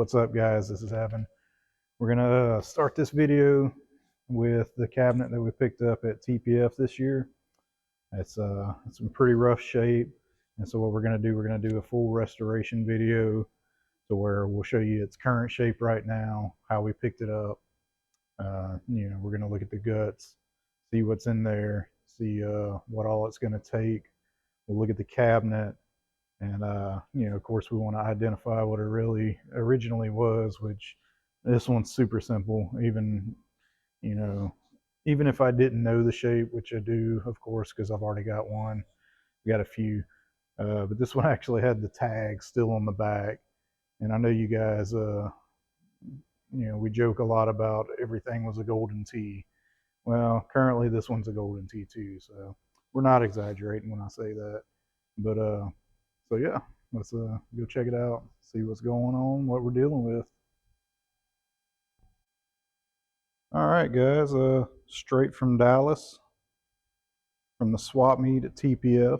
what's up guys, this is Evan. We're gonna start this video with the cabinet that we picked up at TPF this year. It's in pretty rough shape, and so what we're gonna do, we're gonna do a full restoration video to where we'll show you its current shape right now, how we picked it up. We're gonna look at the guts, see what's in there, see what all it's gonna take. We'll look at the cabinet. And, of course, we want to identify what it really originally was, which this one's super simple. Even if I didn't know the shape, which I do, of course, because I've already got one, got a few. But this one actually had the tag still on the back. And I know you guys, we joke a lot about everything was a golden T. Well, currently this one's a golden T too. So we're not exaggerating when I say that. But, so yeah, let's go check it out, see what's going on, what we're dealing with. All right, guys, straight from Dallas, from the swap meet at TPF,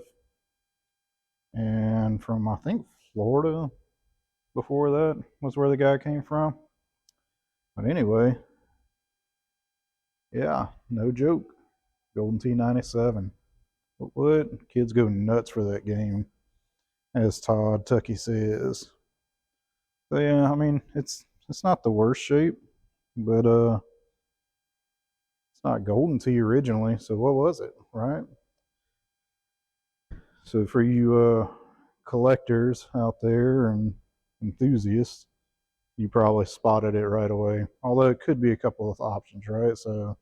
and from, I think, Florida before that was where the guy came from. But anyway, yeah, no joke, Golden T97. What? Kids go nuts for that game, as Todd Tucky says. So yeah, I mean, it's not the worst shape, but it's not Golden Tee originally, so what was it, right? So for you collectors out there and enthusiasts, you probably spotted it right away. Although it could be a couple of options, right? So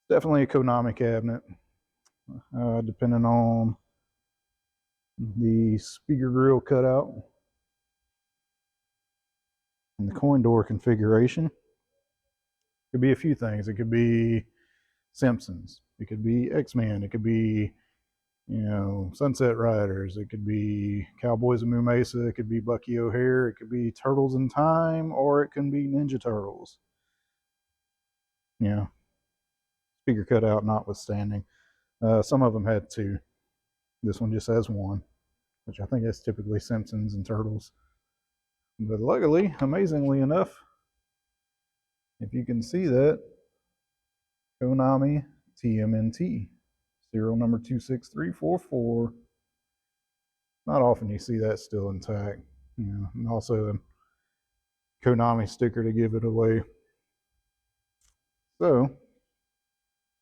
definitely a Konami cabinet, depending on the speaker grill cutout and the coin door configuration. Could be a few things. It could be Simpsons. It could be X-Men. It could be, Sunset Riders. It could be Cowboys of Moo Mesa. It could be Bucky O'Hare. It could be Turtles in Time, or it can be Ninja Turtles. Yeah. Speaker cutout notwithstanding. Some of them had two. This one just has one, which I think is typically Simpsons and Turtles. But luckily, amazingly enough, if you can see that, Konami TMNT, serial number 26344. Not often you see that still intact. And also a Konami sticker to give it away. So,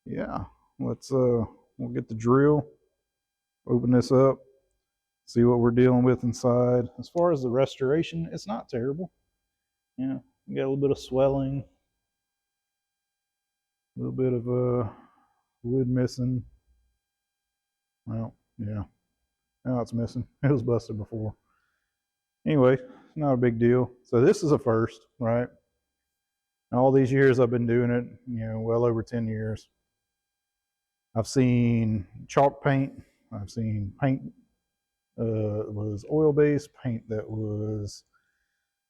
yeah, let's we'll get the drill, open this up, see what we're dealing with inside. As far as the restoration, it's not terrible. You got a little bit of swelling, a little bit of wood missing. Well, yeah, now it's missing. It was busted before. Anyway, not a big deal. So this is a first, right? All these years I've been doing it, well over 10 years. I've seen chalk paint. I've seen paint that was oil-based, paint that was,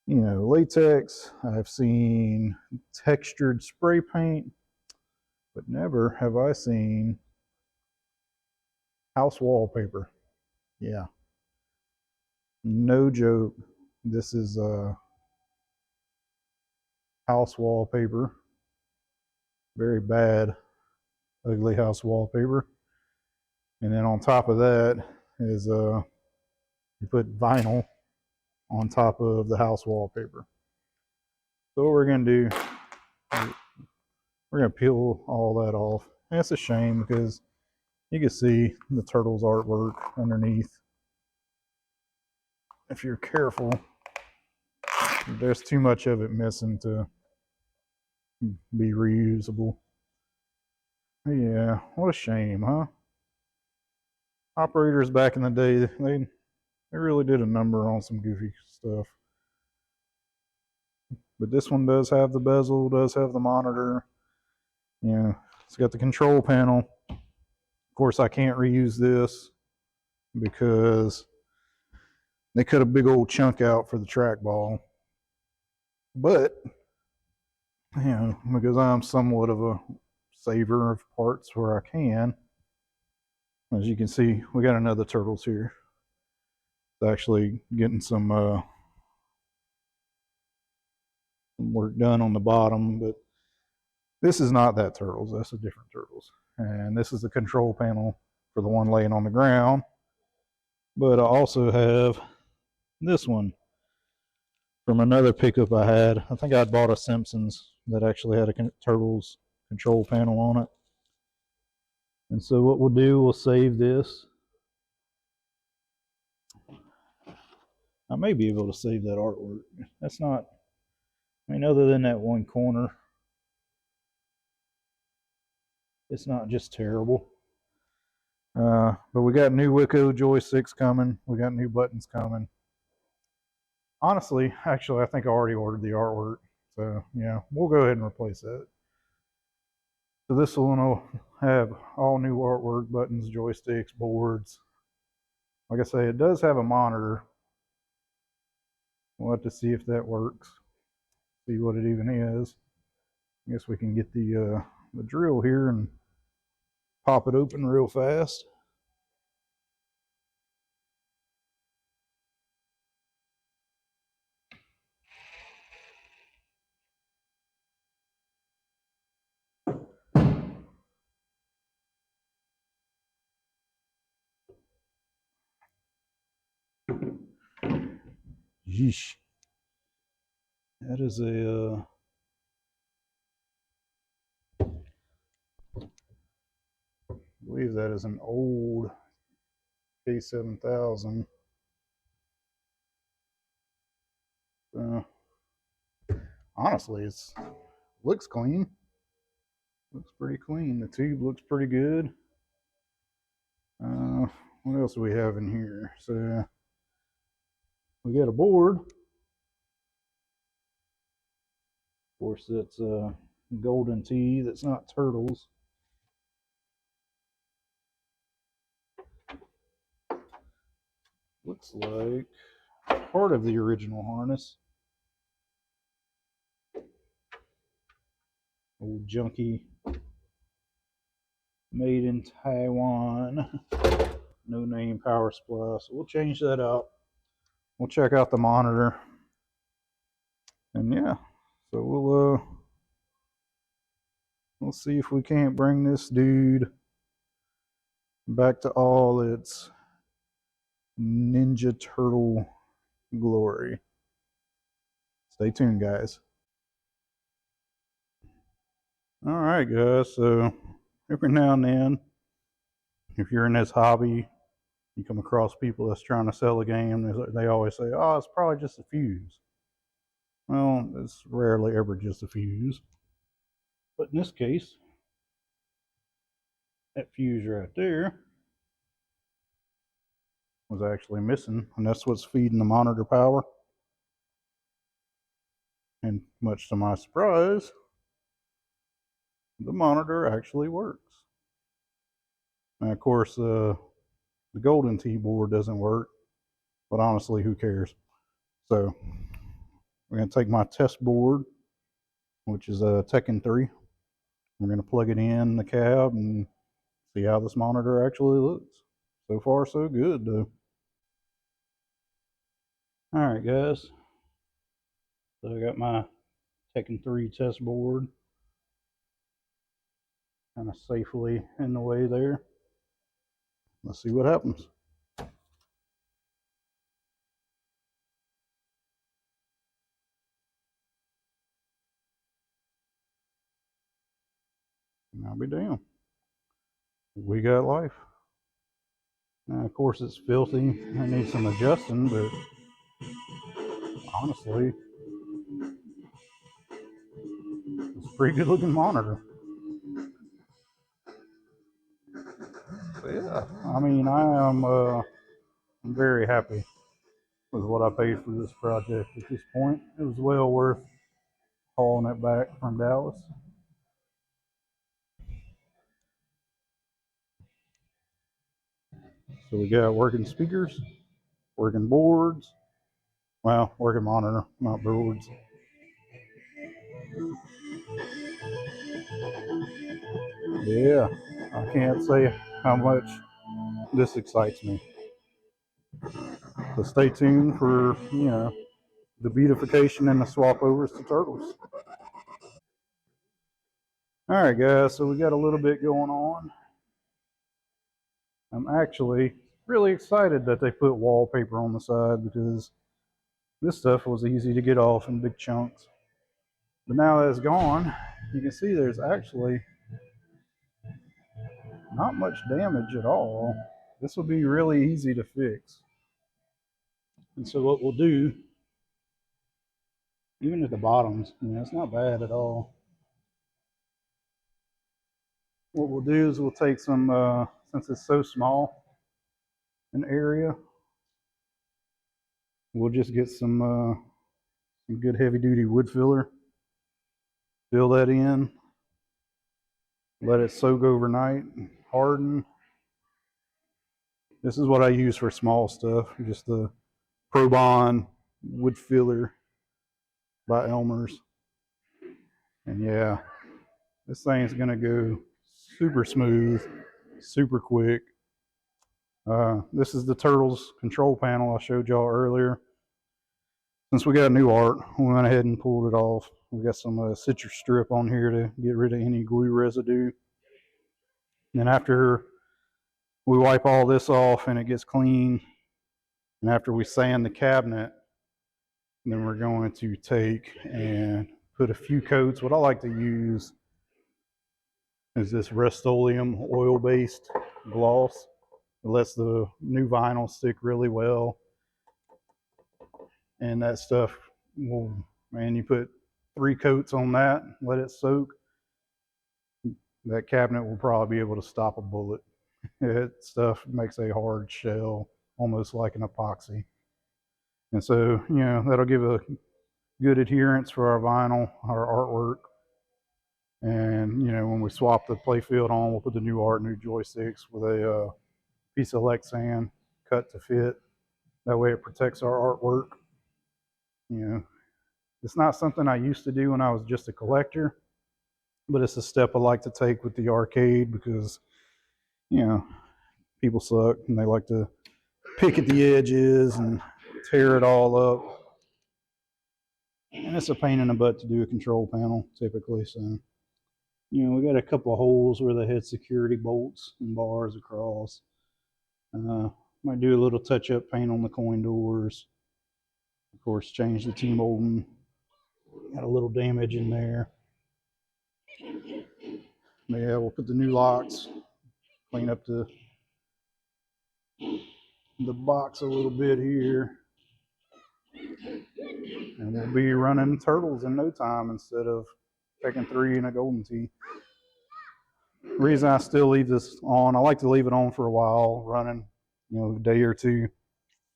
latex. I've seen textured spray paint, but never have I seen house wallpaper. Yeah. No joke. This is house wallpaper. Very bad, ugly house wallpaper. And then on top of that is you put vinyl on top of the house wallpaper. So what we're going to do, we're going to peel all that off. And it's a shame because you can see the Turtles artwork underneath. If you're careful, there's too much of it missing to be reusable. Yeah, what a shame, huh? Operators back in the day, they really did a number on some goofy stuff. But this one does have the bezel, does have the monitor. It's got the control panel. Of course, I can't reuse this because they cut a big old chunk out for the trackball. But, because I'm somewhat of a saver of parts where I can, as you can see, we got another Turtles here. It's actually getting some some work done on the bottom, but this is not that Turtles. That's a different Turtles. And this is the control panel for the one laying on the ground. But I also have this one from another pickup I had. I think I'd bought a Simpsons that actually had a Turtles control panel on it. And so what we'll do, we'll save this. I may be able to save that artwork. That's not, I mean, other than that one corner, it's not just terrible. But we got new Wico joysticks coming. We got new buttons coming. Honestly, actually, I think I already ordered the artwork. So, yeah, we'll go ahead and replace that. So this one will have all new artwork, buttons, joysticks, boards. Like I say, it does have a monitor. We'll have to see if that works. See what it even is. I guess we can get the drill here and pop it open real fast. Yeesh. That is a I believe that is an old K7000. Honestly, it's looks clean. Looks pretty clean. The tube looks pretty good. What else do we have in here? So we got a board. Of course, that's Golden Tee. That's not Turtles. Looks like part of the original harness. Old junky, made in Taiwan. No name power supply. So we'll change that out. We'll check out the monitor. And yeah, so we'll see if we can't bring this dude back to all its Ninja Turtle glory. Stay tuned, guys. All right, guys. So every now and then, if you're in this hobby, you come across people that's trying to sell a game. They always say, "Oh, it's probably just a fuse." Well, it's rarely ever just a fuse. But in this case, that fuse right there was actually missing, and that's what's feeding the monitor power. And much to my surprise, the monitor actually works. And of course, the Golden Tee board doesn't work, but honestly, who cares? So we're going to take my test board, which is a Tekken 3. We're going to plug it in the cab and see how this monitor actually looks. So far, so good, though. All right, guys. So I got my Tekken 3 test board kind of safely in the way there. Let's see what happens. And I'll be damned. We got life. Now, of course, it's filthy. I need some adjusting, but honestly, it's a pretty good looking monitor. So, yeah, I mean, I am very happy with what I paid for this project at this point. It was well worth hauling it back from Dallas. So we got working speakers, working boards, well, working monitor, not boards. Yeah, I can't say how much this excites me. So stay tuned for, the beautification and the swap overs to turtles. All right, guys, so we got a little bit going on. I'm actually really excited that they put wallpaper on the side because this stuff was easy to get off in big chunks. But now that it's gone, you can see there's actually not much damage at all. This will be really easy to fix. And so what we'll do, even at the bottoms, it's not bad at all. What we'll do is we'll take some, since it's so small an area, we'll just get some good heavy duty wood filler, fill that in, let it soak overnight, harden. This is what I use for small stuff, just the Probond wood filler by Elmer's. And yeah, this thing's gonna go super smooth, super quick. This is the Turtles control panel I showed y'all earlier. Since we got a new art, we went ahead and pulled it off. We got some citrus strip on here to get rid of any glue residue. And after we wipe all this off and it gets clean, and after we sand the cabinet, then we're going to take and put a few coats. What I like to use is this Rust-Oleum oil-based gloss. It lets the new vinyl stick really well. And that stuff will, man, you put 3 coats on that, let it soak. That cabinet will probably be able to stop a bullet. That stuff makes a hard shell, almost like an epoxy. And so, that'll give a good adherence for our vinyl, our artwork. And, when we swap the playfield on, we'll put the new art, new joysticks with a piece of Lexan cut to fit. That way it protects our artwork. It's not something I used to do when I was just a collector, but it's a step I like to take with the arcade because, people suck and they like to pick at the edges and tear it all up. And it's a pain in the butt to do a control panel typically. So, we got a couple of holes where they had security bolts and bars across. Might do a little touch-up paint on the coin doors. Of course, change the T-molding. Got a little damage in there. But yeah, we'll put the new locks, clean up the box a little bit here. And we'll be running Turtles in no time instead of taking 3 and a Golden Tee. The reason I still leave this on, I like to leave it on for a while, running, a day or two,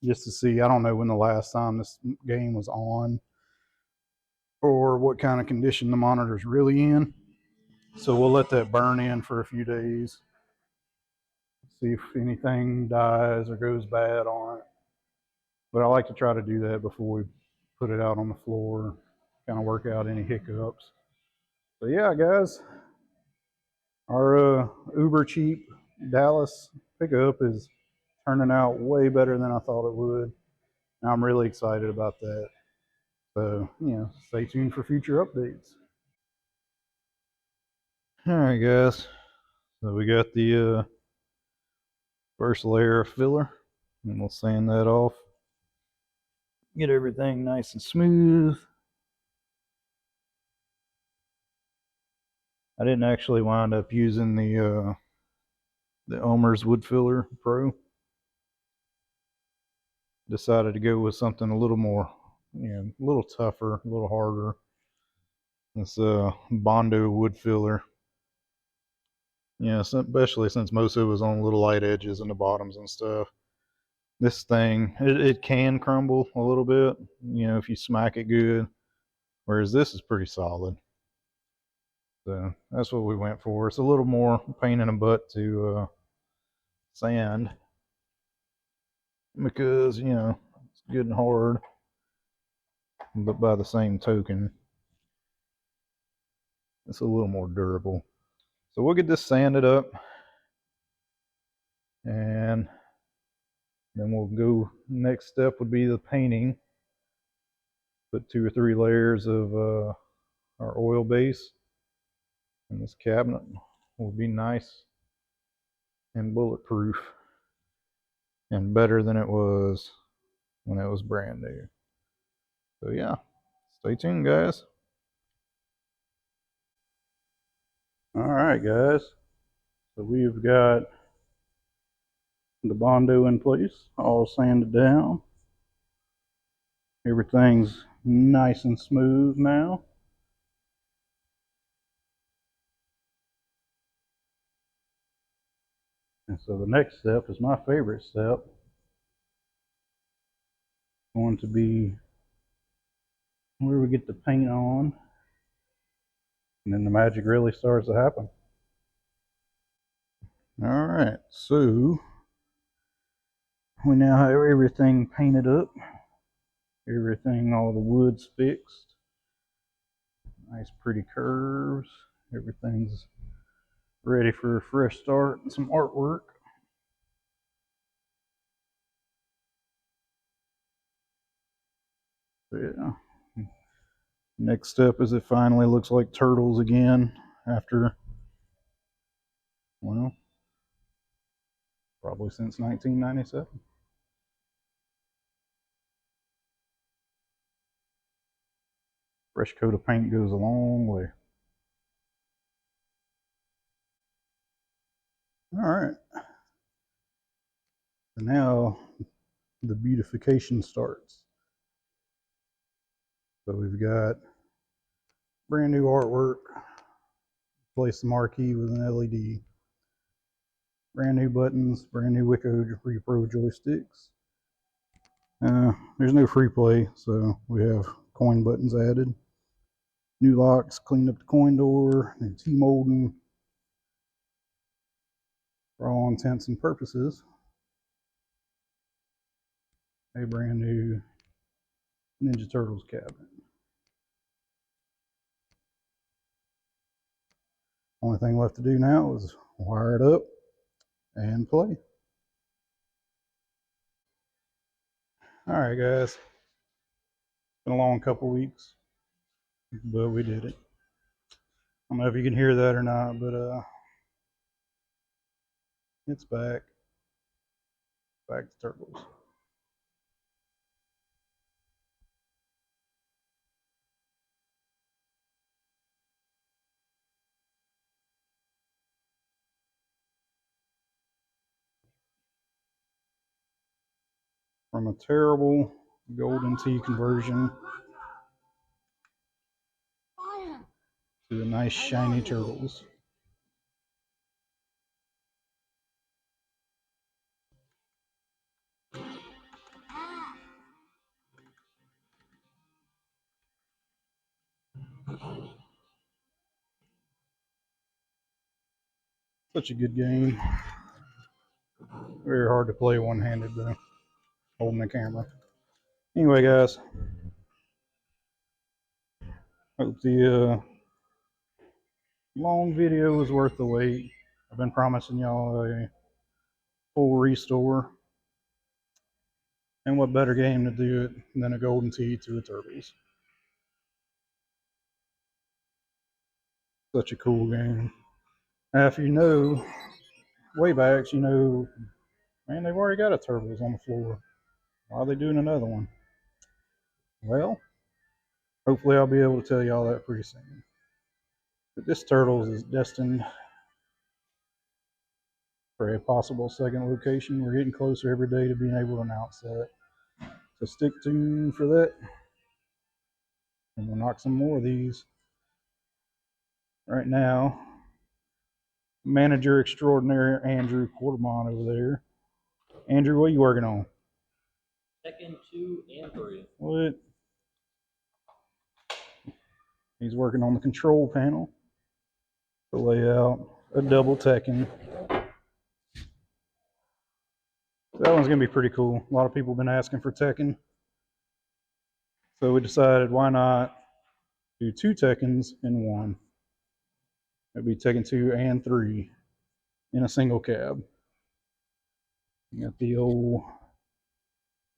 just to see. I don't know when the last time this game was on or what kind of condition the monitor's really in. So we'll let that burn in for a few days, see if anything dies or goes bad on it. But I like to try to do that before we put it out on the floor, kind of work out any hiccups. So yeah, guys, our uber cheap Dallas pickup is turning out way better than I thought it would. And I'm really excited about that. So, stay tuned for future updates. All right, guys. So we got the first layer of filler, and we'll sand that off. Get everything nice and smooth. I didn't actually wind up using the Elmer's Wood Filler Pro. Decided to go with something a little more, a little tougher, a little harder. This Bondo Wood Filler. Especially since most of it was on little light edges and the bottoms and stuff. This thing, it can crumble a little bit, if you smack it good. Whereas this is pretty solid. So that's what we went for. It's a little more pain in the butt to sand because, it's good and hard. But by the same token, it's a little more durable. So we'll get this sanded up and then we'll go, next step would be the painting. put 2 or 3 layers of our oil base, and this cabinet will be nice and bulletproof and better than it was when it was brand new. So yeah, stay tuned, guys. All right, guys. So we've got the Bondo in place, all sanded down. Everything's nice and smooth now. And so the next step is my favorite step. Going to be where we get the paint on, and then the magic really starts to happen. All right, so we now have everything painted up. Everything, all the wood's fixed. Nice pretty curves. Everything's ready for a fresh start and some artwork. So yeah. Next step is it finally looks like Turtles again after, well, probably since 1997. Fresh coat of paint goes a long way. All right. And now the beautification starts. So we've got brand new artwork. Replace the marquee with an LED. Brand new buttons, brand new Wico Repro joysticks. There's no free play, so we have coin buttons added. New locks, cleaned up the coin door, and T-molding for all intents and purposes. A brand new Ninja Turtles cabinet. Only thing left to do now is wire it up and play. All right, guys. It's been a long couple weeks, but we did it. I don't know if you can hear that or not, but it's back. Back to Turtles. From a terrible Golden Tee conversion to a nice shiny Turtles. Such a good game. Very hard to play one-handed though, holding the camera. Anyway, guys, hope the long video was worth the wait. I've been promising y'all a full restore, and what better game to do it than a Golden Tee to a Turtles. Such a cool game. Now, if you know way backs, you know, man, they've already got a Turtles on the floor. Why are they doing another one? Well, hopefully I'll be able to tell y'all that pretty soon. But this Turtles is destined for a possible second location. We're getting closer every day to being able to announce that. So stick tuned for that. And we'll knock some more of these. Right now, manager extraordinaire Andrew Quartermont over there. Andrew, what are you working on? Tekken 2 and 3. What? He's working on the control panel, the layout, a double Tekken. That one's going to be pretty cool. A lot of people have been asking for Tekken. So we decided why not do 2 Tekkens in one. It'd be Tekken 2 and 3 in a single cab. You got the old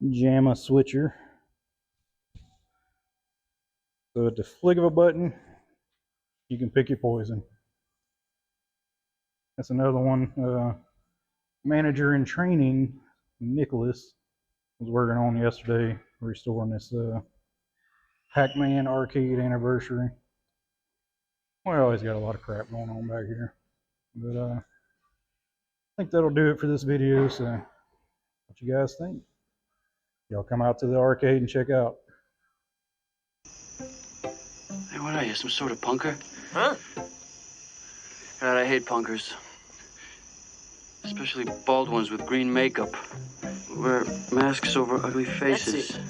JAMA switcher. So at the flick of a button, you can pick your poison. That's another one. Manager in training, Nicholas, was working on yesterday, restoring this Pac-Man arcade anniversary. We always got a lot of crap going on back here. But I think that'll do it for this video. So what you guys think? Y'all come out to the arcade and check out. Hey, what are you, some sort of punker? Huh? God, I hate punkers. Especially bald ones with green makeup. Who wear masks over ugly faces. That's it.